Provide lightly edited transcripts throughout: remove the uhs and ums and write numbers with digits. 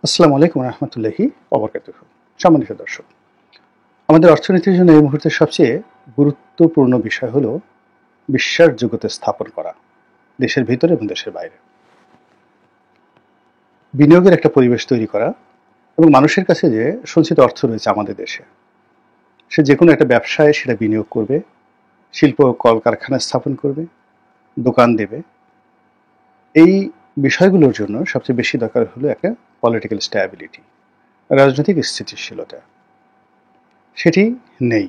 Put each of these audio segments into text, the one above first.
আসসালামু আলাইকুম রহমতুল্লাহি ওবরকাতুহ। সম্মানিত দর্শক, আমাদের অর্থনীতির জন্য এই মুহূর্তে সবচেয়ে গুরুত্বপূর্ণ বিষয় হলো বিশ্বাসযোগ্যতা স্থাপন করা, দেশের ভিতরে এবং দেশের বাইরে। বিনিয়োগের একটা পরিবেশ তৈরি করা এবং মানুষের কাছে যে সঞ্চিত অর্থ রয়েছে আমাদের দেশে, সে যে কোনো একটা ব্যবসায় সেটা বিনিয়োগ করবে, শিল্প কলকারখানা স্থাপন করবে, দোকান দেবে। এই বিষয়গুলোর জন্য সবচেয়ে বেশি দরকার হলো একটা পলিটিক্যাল স্ট্যাবিলিটি, রাজনৈতিক স্থিতিশীলতা। সেটি নেই।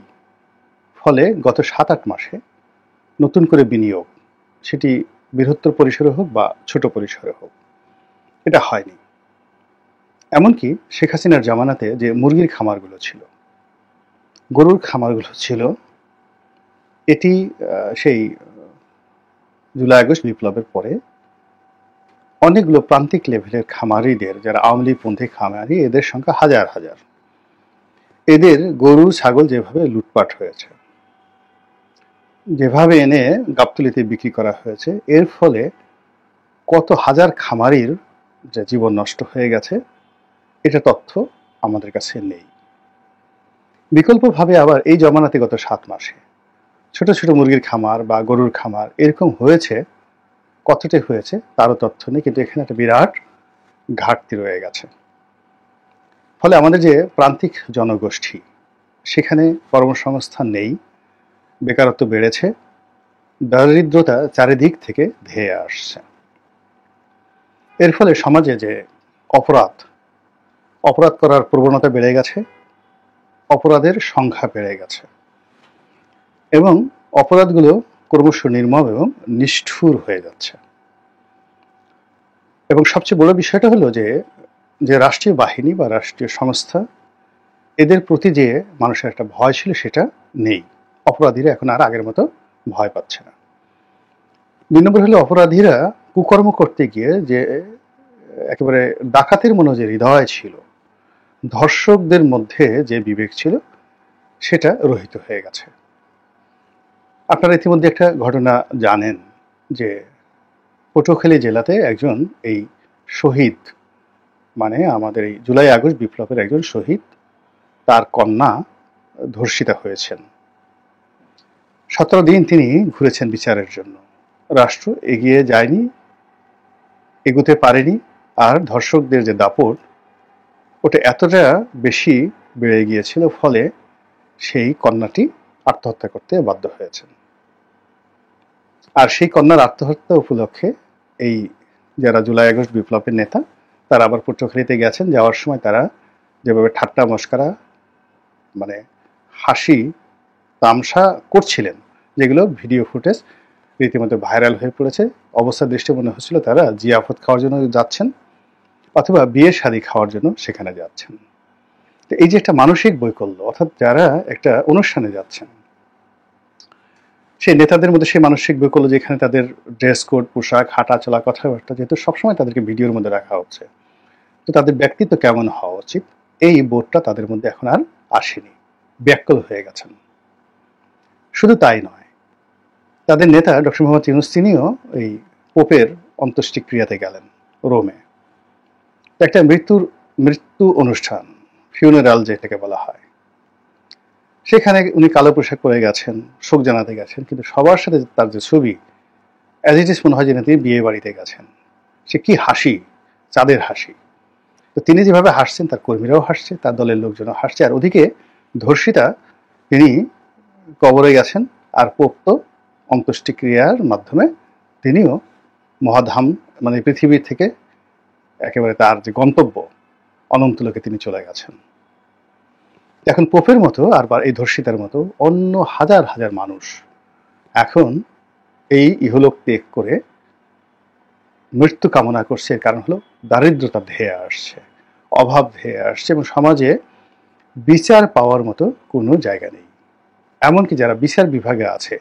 ফলে গত ৭-৮ মাসে নতুন করে বিনিয়োগ, সেটি বৃহত্তর পরিসরে হোক বা ছোট পরিসরে হোক, এটা হয়নি। এমনকি শেখ হাসিনার জামানাতে যে মুরগির খামারগুলো ছিল, গরুর খামারগুলো ছিল, এটি সেই জুলাই আগস্ট বিপ্লবের পরে অনেকগুলো প্রান্তিক লেভেলের খামারিদের, যারা আওয়ামী লীগপন্থী খামারি, এদের সংখ্যা হাজার হাজার। এদের গরু ছাগল যেভাবে লুটপাট হয়েছে, যেভাবে এনে গাবতলীতে বিক্রি করা হয়েছে, এর ফলে কত হাজার খামারির যে জীবন নষ্ট হয়ে গেছে, এটা তথ্য আমাদের কাছে নেই। বিকল্পভাবে আবার এই জমানাতে গত ৭ মাসে ছোট ছোট মুরগির খামার বা গরুর খামার এরকম হয়েছে, কতটা হয়েছে তারও তথ্য নেই। কিন্তু এখানে একটা বিরাট ঘাটতি রয়ে গেছে। ফলে আমাদের যে প্রান্তিক জনগোষ্ঠী, সেখানে কর্মসংস্থান নেই, বেকারত্ব বেড়েছে, দারিদ্রতা চারিদিক থেকে ধেয়ে আসছে। এর ফলে সমাজে যে অপরাধ করার প্রবণতা বেড়ে গেছে, অপরাধের সংখ্যা বেড়ে গেছে এবং অপরাধগুলো ক্রমশ নির্মম এবং নিষ্ঠুর হয়ে যাচ্ছে। এবং সবচেয়ে বড় বিষয়টা হলো যে রাষ্ট্রীয় বাহিনী বা রাষ্ট্রীয় সংস্থা, এদের প্রতি যে মানুষের একটা ভয় ছিল, সেটা নেই। অপরাধীরা এখন আর আগের মতো ভয় পাচ্ছে না। ২ নম্বর হলো, অপরাধীরা কুকর্ম করতে গিয়ে যে একেবারে ডাকাতের মনে যে হৃদয় ছিল, ধর্ষকদের মধ্যে যে বিবেক ছিল, সেটা রহিত হয়ে গেছে। আপনারা ইতিমধ্যে একটা ঘটনা জানেন যে পটুয়াখালী জেলাতে একজন এই শহীদ, মানে আমাদের এই জুলাই আগস্ট বিপ্লবের একজন শহীদ, তার কন্যা ধর্ষিতা হয়েছেন। ১৭ দিন তিনি ঘুরেছেন বিচারের জন্য। রাষ্ট্র এগিয়ে যায়নি, এগুতে পারেনি। আর ধর্ষকদের যে দাপট, ওটা এতটা বেশি বেড়ে গিয়েছিল, ফলে সেই কন্যাটি আত্মহত্যা করতে বাধ্য হয়েছেন। আর সেই কন্যার আত্মহত্যা উপলক্ষে এই যারা জুলাই আগস্ট বিপ্লবের নেতা, তারা আবার পটুয়াখালীতে গেছেন। যাওয়ার সময় তারা যেভাবে ঠাট্টা মশকরা, মানে হাসি তামসা করছিলেন, যেগুলো ভিডিও ফুটেজ রীতিমতো ভাইরাল হয়ে পড়েছে। অবস্থা দৃষ্টি মনে হচ্ছিল তারা জিয়াফত খাওয়ার জন্য যাচ্ছেন অথবা বিয়ে শাদী খাওয়ার জন্য সেখানে যাচ্ছেন। তো এই যে একটা মানসিক বৈকল্য, অর্থাৎ যারা একটা অনুষ্ঠানে যাচ্ছেন, সেই নেতাদের মধ্যে সেই মানসিক বৈকল্য, যেখানে তাদের ড্রেস কোড, পোশাক, হাঁটা চলা, কথাবার্তা, যেহেতু সবসময় তাদেরকে ভিডিওর মধ্যে রাখা হচ্ছে, তো তাদের ব্যক্তিত্ব কেমন হওয়া উচিত, এই বোধটা তাদের মধ্যে এখন আর আসেনি, ব্যাকুল হয়ে গেছেন। শুধু তাই নয়, তাদের নেতা ডক্টর মোহাম্মদ ইউনূস তিনিও এই পোপের অন্ত্যেষ্টিক্রিয়াতে গেলেন রোমে। একটা মৃত্যু অনুষ্ঠান, ফিউনারাল যেটাকে বলা হয়, সেখানে উনি কালো পোশাক পরে গেছেন, শোক জানাতে গেছেন, কিন্তু সবার সাথে তার যে ছবি, অ্যাজ ইট ইস মনে হয় যেন তিনি বিয়ে বাড়িতে গেছেন। সে কি হাসি, চাঁদের হাসি। তো তিনি যেভাবে হাসছেন, তার কর্মীরাও হাসছে, তার দলের লোকজনও হাসছে। আর ওদিকে ধর্ষিতা, তিনি কবরে গেছেন, আর পোপ তো অন্ত্যেষ্টিক্রিয়ার মাধ্যমে তিনিও মহাধাম, মানে পৃথিবীর থেকে একেবারে তার যে গন্তব্য অনন্তলোকে তিনি চলে গেছেন। এখন পোপের মতো আর এই ধর্ষিতার মতো অন্য হাজার হাজার মানুষ এখন এই ইহলোক ত্যাগ করে মৃত্যু কামনা করছে। এর কারণ হলো দারিদ্রতা ধেয়ে আসছে, অভাব ধেয়ে আসছে, এবং সমাজে বিচার পাওয়ার মতো কোনো জায়গা নেই। এমনকি যারা বিচার বিভাগে আছে,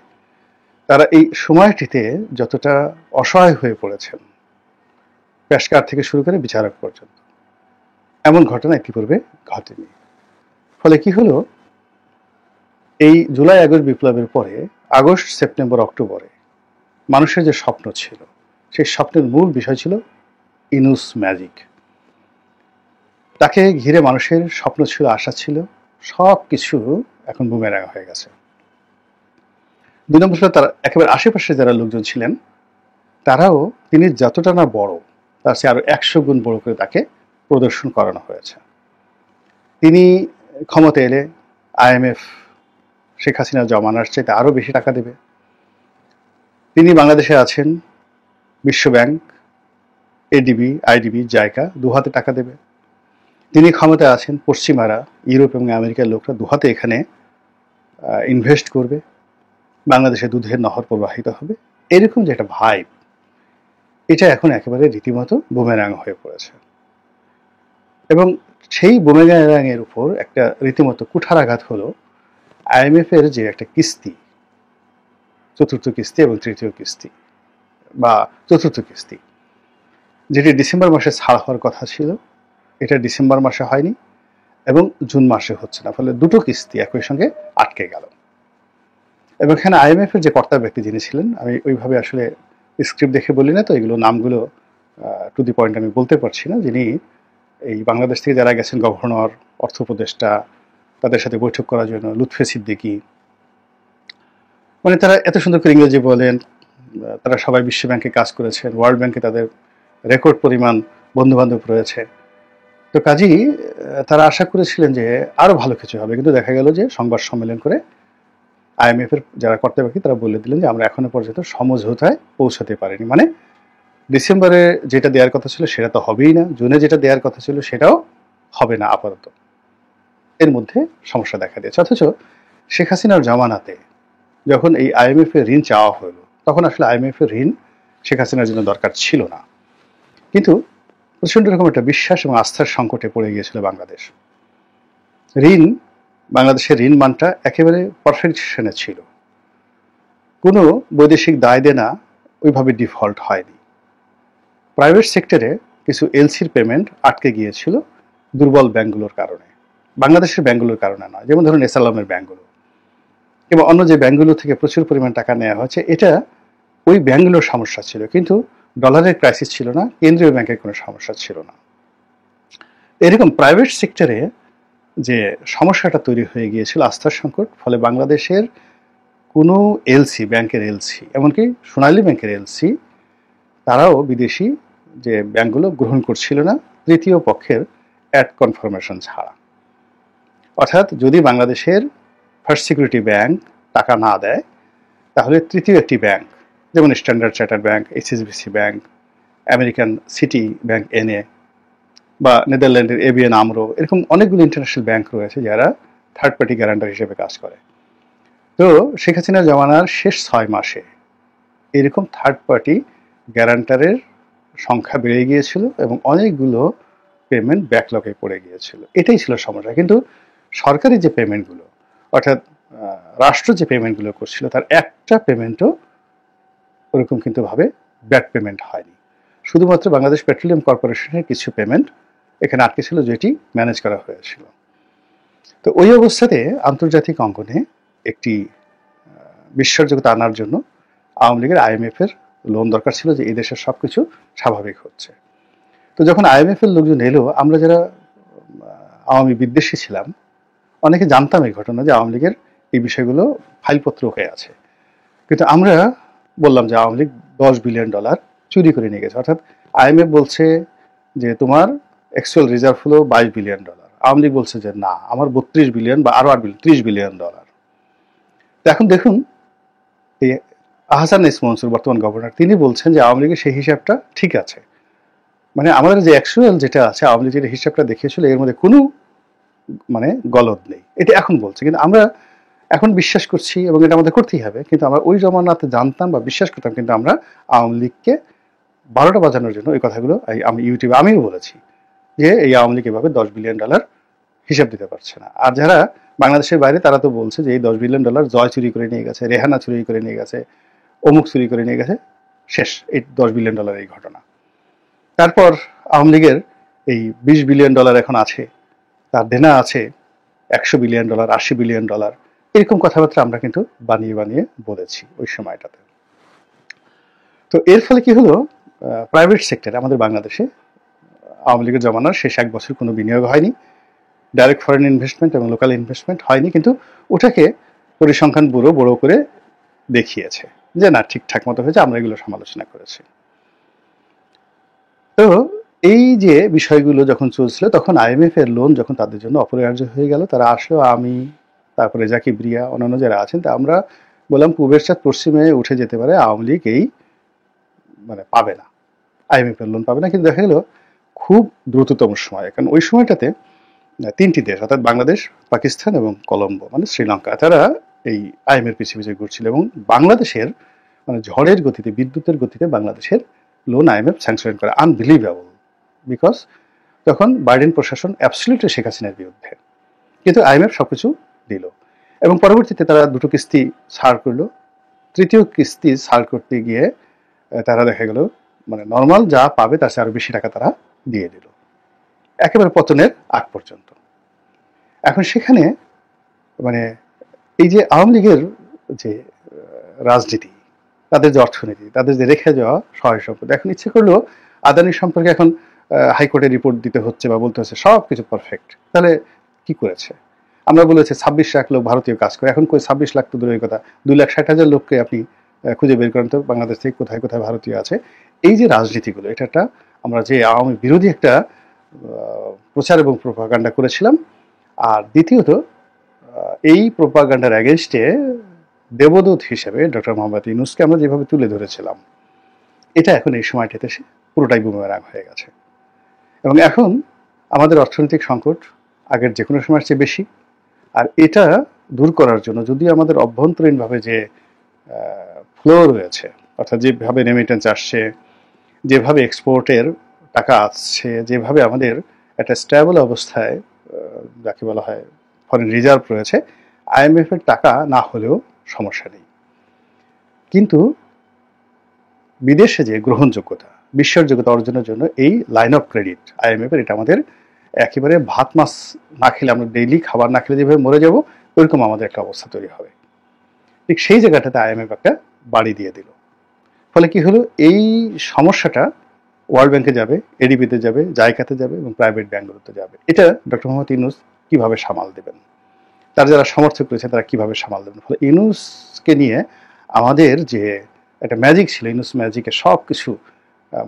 তারা এই সময়টিতে যতটা অসহায় হয়ে পড়েছেন, পেশকার থেকে শুরু করে বিচারক পর্যন্ত, এমন ঘটনা ইতিপূর্বে ঘটেনি। ফলে কি হলো, এই জুলাই আগস্ট বিপ্লবের পরে আগস্ট, সেপ্টেম্বর, অক্টোবরে মানুষের যে স্বপ্ন ছিল, সেই স্বপ্নের মূল বিষয় ছিল ইউনূস ম্যাজিক। তাকে ঘিরে মানুষের স্বপ্ন ছিল, আশা ছিল, সব কিছু এখন বুমেরাং হয়ে গেছে। 2 নম্বর হলো তার একেবারে আশেপাশে যারা লোকজন ছিলেন তারাও তিনি যতটা না বড় তার চেয়ে আরো 100 গুণ বড় করে তাকে প্রদর্শন করানো হয়েছে। তিনি ক্ষমতা এলে IMF শেখ হাসিনা জমানার চাইতে আরো বেশি টাকা দেবে। তিনি বাংলাদেশে আছেন, বিশ্বব্যাংক, ADB, IDB, জাইকা 2 হাতে টাকা দেবে। তিনি ক্ষমতায় আছেন, পশ্চিমারা, ইউরোপ এবং আমেরিকার লোকরা 2 হাতে এখানে ইনভেস্ট করবে, বাংলাদেশে দুধের নহর প্রবাহিত হবে। এরকম যে একটা ভাইব, এটা এখন একেবারে রীতিমতো বুমেরাং হয়ে পড়েছে। এবং সেই বুমেরাং এর উপর একটা রীতিমতো কুঠারাঘাত হলো IMF এর যে একটা কিস্তি, চতুর্থ কিস্তি এবং তৃতীয় কিস্তি বা চতুর্থ কিস্তি, যেটি ডিসেম্বর মাসে ছাড় হওয়ার কথা ছিল, এটা ডিসেম্বর মাসে হয়নি এবং জুন মাসে হচ্ছে না, ফলে 2টো কিস্তি একই সঙ্গে আটকে গেল। এবং এখানে IMF এর যে কর্তা ব্যক্তি যিনি ছিলেন, আমি ওইভাবে আসলে স্ক্রিপ্ট দেখে বলি না, তো এগুলো নামগুলো টু দি পয়েন্ট আমি বলতে পারছি না, যিনি এই বাংলাদেশ থেকে যারা গেছেন, গভর্নর, অর্থ উপদেষ্টা, তাদের সাথে বৈঠক করার জন্য লুৎফে সিদ্দিকী, মানে তারা এত সুন্দর করে ইংরেজি বলেন, তারা সবাই বিশ্ব ব্যাংকে কাজ করেছেন, ওয়ার্ল্ড ব্যাংকে তাদের রেকর্ড পরিমাণ বন্ধুবান্ধব রয়েছে। তো কাজেই তারা আশা করেছিলেন যে আরো ভালো কিছু হবে, কিন্তু দেখা গেল যে সংবাদ সম্মেলন করে IMF এর যারা কর্তা ব্যক্তি তারা বলে দিলেন যে আমরা এখনো পর্যন্ত সমঝোতায় পৌঁছাতে পারিনি। মানে ডিসেম্বরে যেটা দেওয়ার কথা ছিল সেটা তো হবেই না, জুনে যেটা দেওয়ার কথা ছিল সেটাও হবে না আপাতত। এর মধ্যে সমস্যা দেখা দিয়েছে। অথচ শেখ হাসিনার জামানাতে যখন এই IMF এর ঋণ চাওয়া হলো, তখন আসলে IMF এর ঋণ শেখ হাসিনার জন্য দরকার ছিল না, কিন্তু প্রচন্ড রকম একটা বিশ্বাস এবং আস্থার সংকটে পড়ে গিয়েছিল বাংলাদেশ। ঋণ, বাংলাদেশের ঋণ মানটা একেবারে পারফেকশনে ছিল, কোনো বৈদেশিক দায় দেনা ওইভাবে ডিফল্ট হয়নি। প্রাইভেট সেক্টরে কিছু এলসির পেমেন্ট আটকে গিয়েছিল দুর্বল ব্যাংকগুলোর কারণে, বাংলাদেশের ব্যাংকগুলোর কারণে নয়। যেমন ধরুন এসালামের ব্যাংকগুলো কিংবা অন্য যে ব্যাংকগুলো থেকে প্রচুর পরিমাণ টাকা নেওয়া হয়েছে, এটা ওই ব্যাংকগুলোর সমস্যা ছিল, কিন্তু ডলারের ক্রাইসিস ছিল না, কেন্দ্রীয় ব্যাংকের কোনো সমস্যা ছিল না। এরকম প্রাইভেট সেক্টরে যে সমস্যাটা তৈরি হয়ে গিয়েছিল, আস্থার সংকট, ফলে বাংলাদেশের কোনো এলসি, ব্যাংকের এলসি, এমনকি সোনালী ব্যাংকের এলসি, তারাও বিদেশি যে ব্যাংকগুলো গ্রহণ করছিল না তৃতীয় পক্ষের অ্যাড কনফার্মেশন ছাড়া। অর্থাৎ যদি বাংলাদেশের ফার্স্ট সিকিউরিটি ব্যাংক টাকা না দেয়, তাহলে তৃতীয় একটি ব্যাংক, যেমন standard chartered bank, HSBC bank, American city bank NA, বা নেদারল্যান্ডের ABN AMRO, এরকম অনেকগুলো ইন্টারন্যাশনাল ব্যাংক রয়েছে যারা থার্ড পার্টি গ্যারান্টার হিসেবে কাজ করে। তো শেখ হাসিনা জমানার শেষ 6 মাসে এরকম থার্ড পার্টি গ্যারান্টারের সংখ্যা বেড়ে গিয়েছিল এবং অনেকগুলো পেমেন্ট ব্যাকলগে পড়ে গিয়েছিল। এটাই ছিল সমস্যা। কিন্তু সরকারি যে পেমেন্টগুলো, অর্থাৎ রাষ্ট্র যে পেমেন্টগুলো করছিল, তার একটা পেমেন্টও ওরকম কিন্তু ভাবে ব্যাড পেমেন্ট হয়নি। শুধুমাত্র বাংলাদেশ পেট্রোলিয়াম কর্পোরেশনের কিছু পেমেন্ট এখানে আটকে ছিল, যেটি ম্যানেজ করা হয়েছিল। তো ওই অবস্থাতে আন্তর্জাতিক অঙ্গনে একটি বিশ্বাসযোগ্যতা আনার জন্য আওয়ামী লীগের IMF এর লোন দরকার ছিল, যে এই দেশের সবকিছু স্বাভাবিক হচ্ছে। তো যখন IMF এর লোকজন এলো, আমরা যারা আওয়ামী বিদ্বেষী ছিলাম অনেকে জানতাম এই ঘটনা, যে আওয়ামী লীগের এই বিষয়গুলো ফাইলপত্র হয়ে আছে, কিন্তু আমরা বললাম যে আওয়ামী লীগ $10 বিলিয়ন চুরি করে নিয়ে গেছে। অর্থাৎ IMF বলছে যে তোমার অ্যাকচুয়াল রিজার্ভ হলো $22 বিলিয়ন, আওয়ামী লীগ বলছে যে না, আমার 32 বিলিয়ন বা আরো 8 বিলিয়ন, $30 বিলিয়ন। তো এখন দেখুন, এই আহসান ইস মনসুর বর্তমান গভর্নর, তিনি বলছেন যে আওয়ামী লীগের সেই হিসাবটা ঠিক আছে, মানে আমাদের যে অ্যাকচুয়াল যেটা আছে, আওয়ামী লীগ যেটা হিসাবটা দেখিয়েছিল এর মধ্যে কোনো মানে গলদ নেই, এটা এখন বলছে। কিন্তু আমরা এখন বিশ্বাস করছি এবং এটা আমাদের করতেই হবে, কিন্তু আমরা ওই জমানাতে জানতাম বা বিশ্বাস করতাম, কিন্তু আমরা আওয়ামী লীগকে 12টা বাজানোর জন্য এই কথাগুলো আমি ইউটিউবে আমিও বলেছি যে এই আওয়ামী লীগ এভাবে $10 বিলিয়ন হিসাব দিতে পারছে না। আর যারা বাংলাদেশের বাইরে তারা তো বলছে যে এই $10 বিলিয়ন জয় চুরি করে নিয়ে গেছে, রেহানা চুরি করে নিয়ে গেছে, অমুক চুরি করে নিয়ে গেছে, শেষ এই $10 বিলিয়ন এই ঘটনা। তারপর আওয়ামী লীগের এই $20 বিলিয়ন এখন আছে, তার দেনা আছে $100 বিলিয়ন, $80 বিলিয়ন, এরকম কথাবার্তা আমরা কিন্তু বানিয়ে বানিয়ে বলেছি ওই সময়টাতে। তো এর ফলে কি হলো, প্রাইভেট সেক্টরে আমাদের বাংলাদেশে আওয়ামী লীগের জমানার শেষ 1 বছর কোনো বিনিয়োগ হয়নি, ডাইরেক্ট ফরেন ইনভেস্টমেন্ট এবং লোকাল ইনভেস্টমেন্ট হয়নি, কিন্তু ওটাকে পরিসংখ্যান ব্যুরো বড় করে দেখিয়েছে যে না ঠিকঠাক মতো হয়েছে, আমরা এগুলো সমালোচনা করেছি। তো এই যে বিষয়গুলো যখন চলছিল তখন IMF এর লোন যখন তাদের জন্য অপরিহার্য হয়ে গেল, তারা আসলো, আমি তারপরে জাকির ব্রিয়া অন্যান্য যারা আছেন, তা আমরা বললাম পূবের চাঁদ পশ্চিমে উঠে যেতে পারে, আওয়ামী লীগ এই মানে পাবে না, IMF এর লোন পাবে না। কিন্তু দেখা গেল খুব দ্রুততম সময়, কারণ ওই সময়টাতে 3টি দেশ অর্থাৎ বাংলাদেশ, পাকিস্তান এবং কলম্বো মানে শ্রীলঙ্কা, তারা এই IMF পিছিয়ে পিছিয়ে ঘুরছিল এবং বাংলাদেশের মানে ঝড়ের গতিতে, বিদ্যুতের গতিতে বাংলাদেশের লোন IMF স্যাংশন করে। আনবিলিভেবল, বিকজ তখন বাইডেন প্রশাসন অ্যাবসলিউটলি শেখ হাসিনার বিরুদ্ধে, কিন্তু IMF সবকিছু দিল এবং পরবর্তীতে তারা 2টো কিস্তি ছাড় করলো। 3য় কিস্তি ছাড় করতে গিয়ে তারা দেখা গেল মানে নর্মাল যা পাবে তার চেয়ে আরো বেশি টাকা তারা দিয়ে দিল একেবারে পতনের আগ পর্যন্ত। এখন সেখানে মানে এই যে আওয়ামী লীগের যে রাজনীতি, তাদের যে অর্থনীতি, তাদের যে রেখে যাওয়া সহায় সম্পদ, এখন ইচ্ছে করলেও আদানি সম্পর্কে এখন হাইকোর্টে রিপোর্ট দিতে হচ্ছে বা বলতে হচ্ছে সব কিছু পারফেক্ট। তাহলে কি করেছে? আমরা বলেছি 26 লাখ লোক ভারতীয় কাজ করে, এখন কই 26 লাখ তো দূরের কথা, 2,60,000 লোককে আপনি খুঁজে বের করেন তো বাংলাদেশ থেকে কোথায় কোথায় ভারতীয় আছে। এই যে রাজনীতিগুলো, এটা একটা আমরা যে আওয়ামী বিরোধী একটা প্রচার এবং প্রোপাগান্ডা করেছিলাম। আর দ্বিতীয়ত এই প্রোপাগান্ডার অ্যাগেনস্টে দেবদূত হিসেবে ডক্টর মোহাম্মদ ইউনূসকে আমরা যেভাবে তুলে ধরেছিলাম, এটা এখন এই সময়টাতে পুরোটাই বুমেরাং হয়ে গেছে। এবং এখন আমাদের অর্থনৈতিক সংকট আগের যে কোনো সময়ের চেয়ে বেশি। আর এটা দূর করার জন্য যদি আমাদের অভ্যন্তরীণভাবে যে ফ্লো রয়েছে, অর্থাৎ যেভাবে রেমিটেন্স আসছে, যেভাবে এক্সপোর্টের টাকা আসছে, যেভাবে আমাদের একটা স্ট্যাবল অবস্থায় যাকে বলা হয় ফরেন রিজার্ভ রয়েছে, IMF এর টাকা না হলেও সমস্যা নেই। কিন্তু বিদেশে যে গ্রহণযোগ্যতা, বিশ্বাসযোগ্যতা অর্জনের জন্য এই লাইন অফ ক্রেডিট IMF এর, এটা আমাদের একেবারে ভাত মাছ না খেলে, আমরা ডেইলি খাবার না খেলে যেভাবে মরে যাব, ওইরকম আমাদের একটা অবস্থা তৈরি হবে। ঠিক সেই জায়গাটাতে IMF একটা বাড়ি দিয়ে দিল। ফলে কি হলো, এই সমস্যাটা ওয়ার্ল্ড ব্যাংকে যাবে, ADB-তে যাবে, জাইকাতে যাবে এবং প্রাইভেট ব্যাংকগুলোতে যাবে। এটা ডক্টর মোহাম্মদ ইউনূস কিভাবে সামাল দেবেন, তার যারা সমর্থক রয়েছে তারা কিভাবে সামাল দেবেন। ফলে ইউনূসকে নিয়ে আমাদের যে একটা ম্যাজিক ছিল, ইউনূস ম্যাজিকে সব কিছু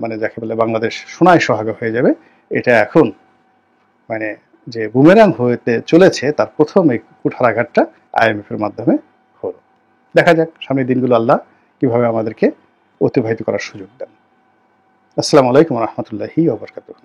মানে যাকে বলে বাংলাদেশ সোনায় সোহাগা হয়ে যাবে, এটা এখন মানে যে বুমেরাং হতে চলেছে তার প্রথম এই কুঠারাঘাতটা IMF এর মাধ্যমে হলো। দেখা যাক সামনের দিনগুলো আল্লাহ কিভাবে আমাদেরকে অতিবাহিত করার সুযোগ দেন। আসসালামু আলাইকুম ওয়া রাহমাতুল্লাহি ওয়া বারাকাতুহু।